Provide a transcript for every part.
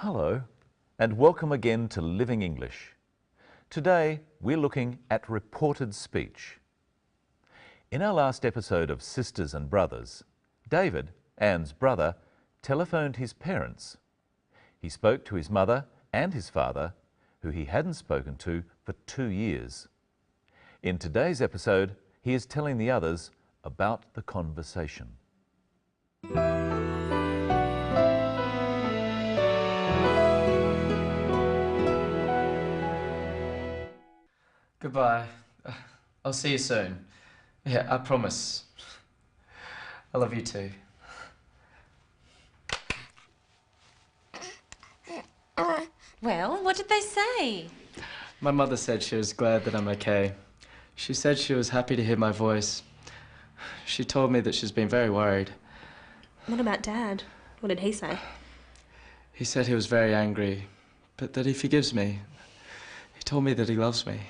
Hello, and welcome again to Living English. Today, we're looking at reported speech. In our last episode of Sisters and Brothers, David, Anne's brother, telephoned his parents. He spoke to his mother and his father, who he hadn't spoken to for 2 years. In today's episode, he is telling the others about the conversation. Goodbye. I'll see you soon. Yeah, I promise. I love you too. Well, what did they say? My mother said she was glad that I'm okay. She said she was happy to hear my voice. She told me that she's been very worried. What about Dad? What did he say? He said he was very angry, but that he forgives me. He told me that he loves me.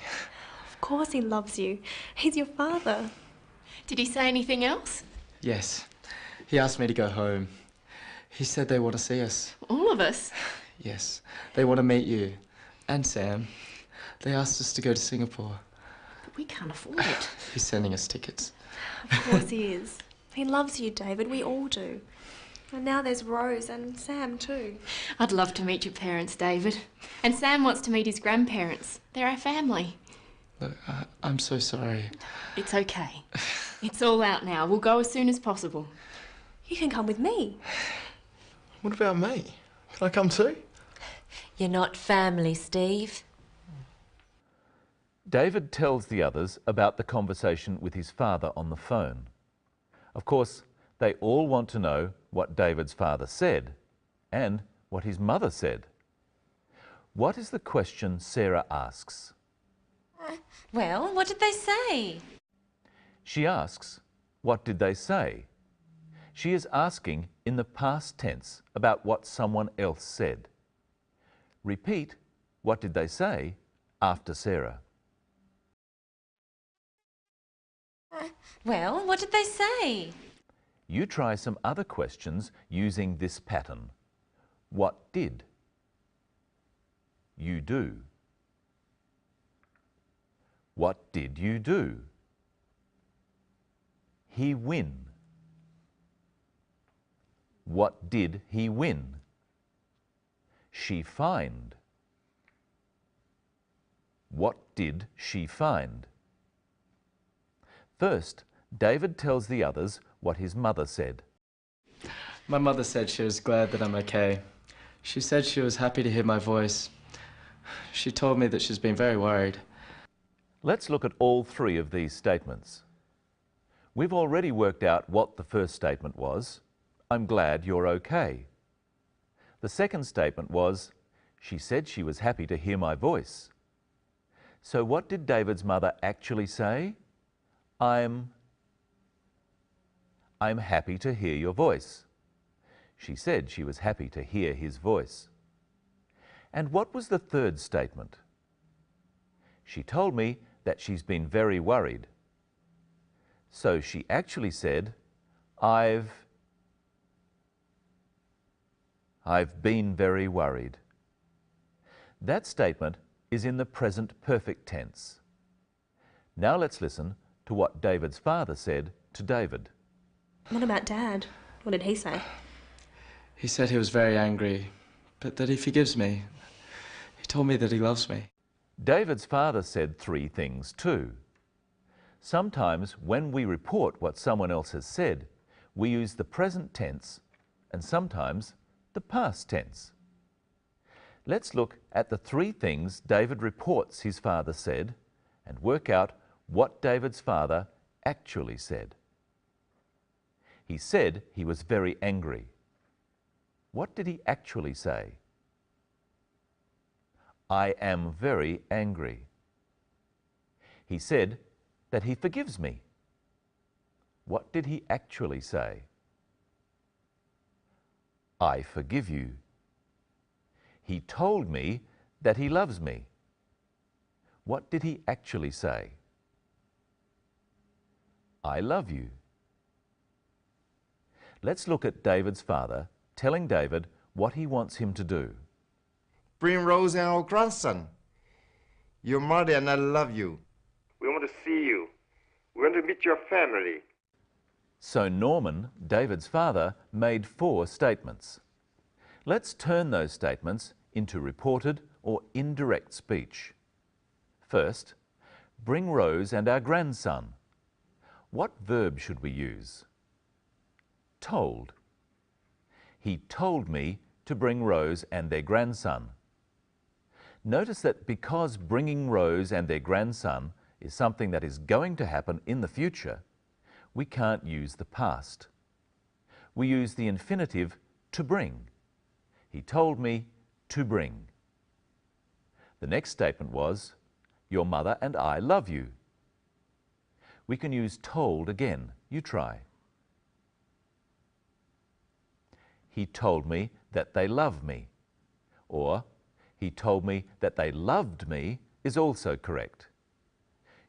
Of course he loves you. He's your father. Did he say anything else? Yes. He asked me to go home. He said they want to see us. All of us? Yes. They want to meet you. And Sam. They asked us to go to Singapore. But we can't afford it. He's sending us tickets. Of course he is. He loves you, David. We all do. And now there's Rose and Sam too. I'd love to meet your parents, David. And Sam wants to meet his grandparents. They're our family. Look, I'm so sorry. It's okay. It's all out now. We'll go as soon as possible. You can come with me. What about me? Can I come too? You're not family, Steve. David tells the others about the conversation with his father on the phone. Of course, they all want to know what David's father said and what his mother said. What is the question Sarah asks? Well, what did they say? She asks, what did they say? She is asking in the past tense about what someone else said. Repeat, what did they say, after Sarah. Well, what did they say? You try some other questions using this pattern. What did you do? What did you do? He win. What did he win? She find. What did she find? First, David tells the others what his mother said. My mother said she was glad that I'm okay. She said she was happy to hear my voice. She told me that she's been very worried. Let's look at all three of these statements. We've already worked out what the first statement was. I'm glad you're okay. The second statement was, she said she was happy to hear my voice. So what did David's mother actually say? I'm happy to hear your voice. She said she was happy to hear his voice. And what was the third statement? She told me that she's been very worried. So she actually said, I've been very worried. That statement is in the present perfect tense. Now let's listen to what David's father said to David. What about Dad? What did he say? He said he was very angry, but that he forgives me. He told me that he loves me. David's father said three things too. Sometimes when we report what someone else has said, we use the present tense and sometimes the past tense. Let's look at the three things David reports his father said and work out what David's father actually said. He said he was very angry. What did he actually say? I am very angry. He said that he forgives me. What did he actually say? I forgive you. He told me that he loves me. What did he actually say? I love you. Let's look at David's father telling David what he wants him to do. Bring Rose and our grandson. Your mother and I love you. We want to see you. We want to meet your family. So Norman, David's father, made 4 statements. Let's turn those statements into reported or indirect speech. First, bring Rose and our grandson. What verb should we use? Told. He told me to bring Rose and their grandson. Notice that because bringing Rose and their grandson is something that is going to happen in the future, we can't use the past. We use the infinitive to bring. He told me to bring. The next statement was, your mother and I love you. We can use told again. You try. He told me that they love me. Or, he told me that they loved me is also correct.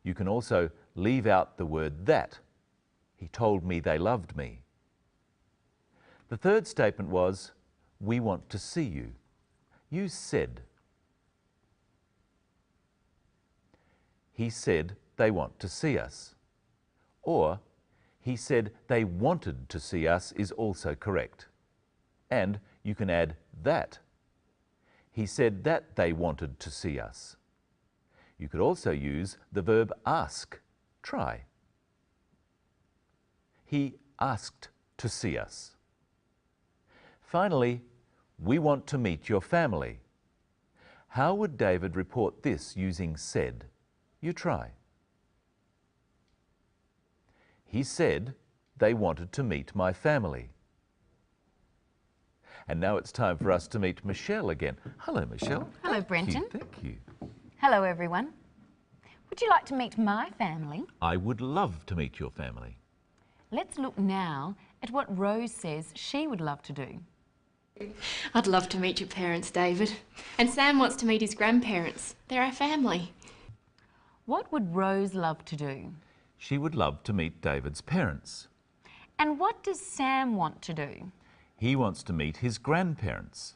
You can also leave out the word that. He told me they loved me. The third statement was, we want to see you. Use said. He said they want to see us. Or, he said they wanted to see us is also correct. And you can add that. He said that they wanted to see us. You could also use the verb ask. Try. He asked to see us. Finally, we want to meet your family. How would David report this using said? You try. He said they wanted to meet my family. And now it's time for us to meet Michelle again. Hello, Michelle. Hello, Brenton. Thank you. Hello, everyone. Would you like to meet my family? I would love to meet your family. Let's look now at what Rose says she would love to do. I'd love to meet your parents, David. And Sam wants to meet his grandparents. They're our family. What would Rose love to do? She would love to meet David's parents. And what does Sam want to do? He wants to meet his grandparents.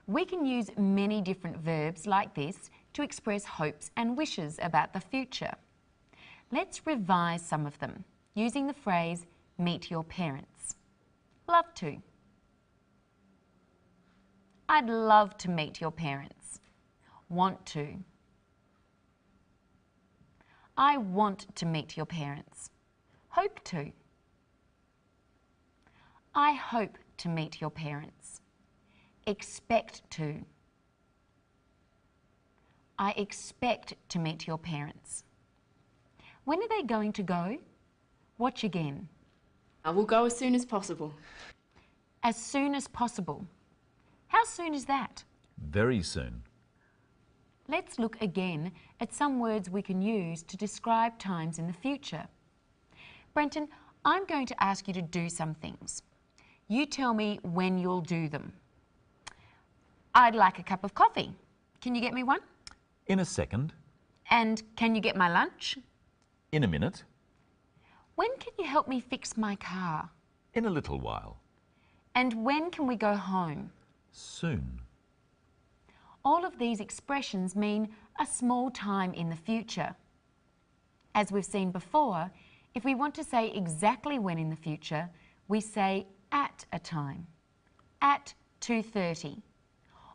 We can use many different verbs like this to express hopes and wishes about the future. Let's revise some of them using the phrase, meet your parents. Love to. I'd love to meet your parents. Want to. I want to meet your parents. Hope to. I hope to meet your parents. Expect to. I expect to meet your parents. When are they going to go? Watch again. I will go as soon as possible. As soon as possible. How soon is that? Very soon. Let's look again at some words we can use to describe times in the future. Brenton, I'm going to ask you to do some things. You tell me when you'll do them. I'd like a cup of coffee. Can you get me one? In a second. And can you get my lunch? In a minute. When can you help me fix my car? In a little while. And when can we go home? Soon. All of these expressions mean a small time in the future. As we've seen before, if we want to say exactly when in the future, we say at a time, at 2:30,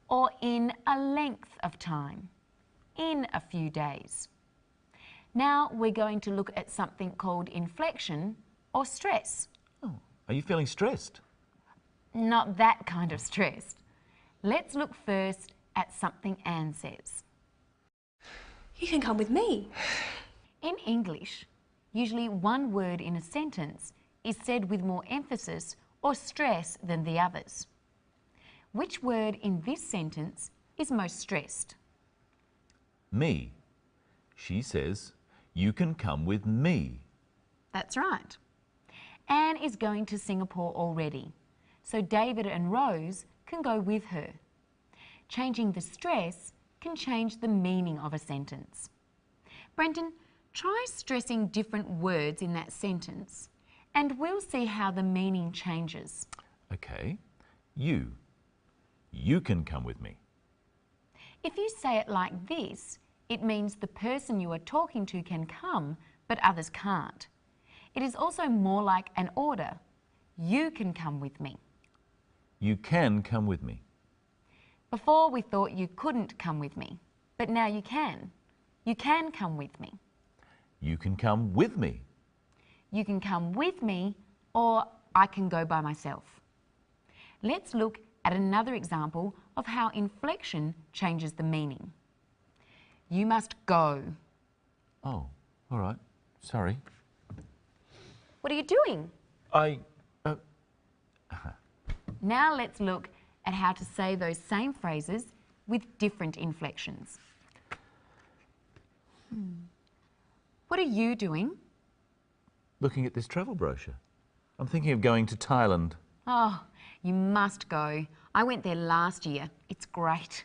or in a length of time, in a few days. Now we're going to look at something called inflection or stress. Oh, are you feeling stressed? Not that kind of stressed. Let's look first at something Anne says. You can come with me. In English, usually one word in a sentence is said with more emphasis or stress than the others. Which word in this sentence is most stressed? Me. She says, you can come with me. That's right. Anne is going to Singapore already, so David and Rose can go with her. Changing the stress can change the meaning of a sentence. Brenton, try stressing different words in that sentence and we'll see how the meaning changes. Okay. You. You can come with me. If you say it like this, it means the person you are talking to can come, but others can't. It is also more like an order. You can come with me. You can come with me. Before we thought you couldn't come with me, but now you can. You can come with me. You can come with me. You can come with me, or I can go by myself. Let's look at another example of how inflection changes the meaning. You must go. Oh, all right. Sorry. What are you doing? Now let's look at how to say those same phrases with different inflections. What are you doing? Looking at this travel brochure. I'm thinking of going to Thailand. Oh, you must go. I went there last year. It's great.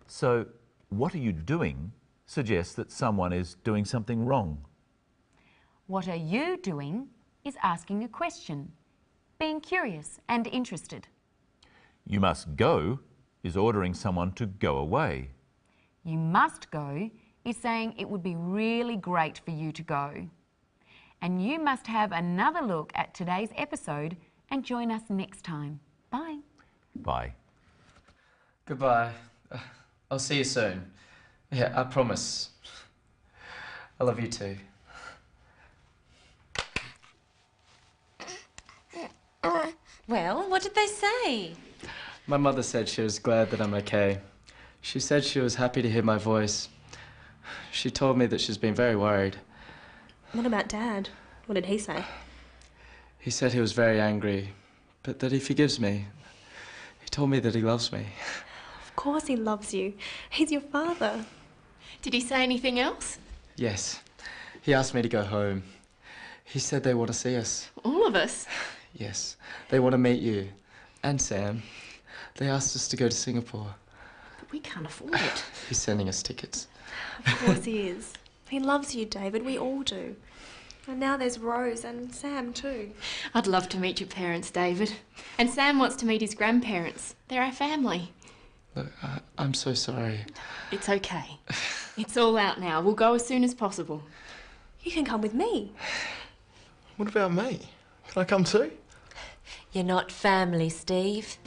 So, what are you doing suggests that someone is doing something wrong. What are you doing is asking a question, being curious and interested. You must go is ordering someone to go away. You must go is saying it would be really great for you to go. And you must have another look at today's episode and join us next time. Bye. Bye. Goodbye. I'll see you soon. Yeah, I promise. I love you too. Well, what did they say? My mother said she was glad that I'm okay. She said she was happy to hear my voice. She told me that she's been very worried. What about Dad? What did he say? He said he was very angry, but that he forgives me. He told me that he loves me. Of course he loves you. He's your father. Did he say anything else? Yes. He asked me to go home. He said they want to see us. All of us? Yes. They want to meet you. And Sam. They asked us to go to Singapore. But we can't afford it. He's sending us tickets. Of course he is. He loves you, David. We all do. And now there's Rose and Sam too. I'd love to meet your parents, David. And Sam wants to meet his grandparents. They're our family. Look, I'm so sorry. It's okay. It's all out now. We'll go as soon as possible. You can come with me. What about me? Can I come too? You're not family, Steve.